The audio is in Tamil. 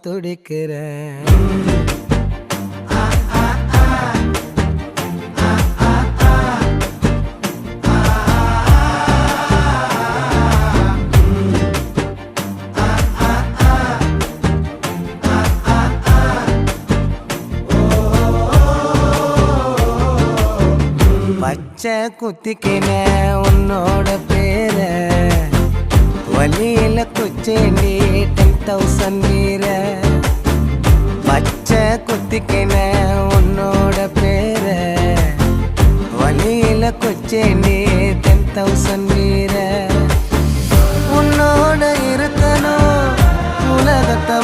துடிக்கிறேன். பச்சை குத்திக்கின உன்னோட பேர வலியில குச்சேண்டி 10,000 வீர. பச்சை குத்திக்கின உன்னோட பேர வலியில குச்சேண்டி 10,000 வீர. உன்னோட இருக்கணும் உலகத்தை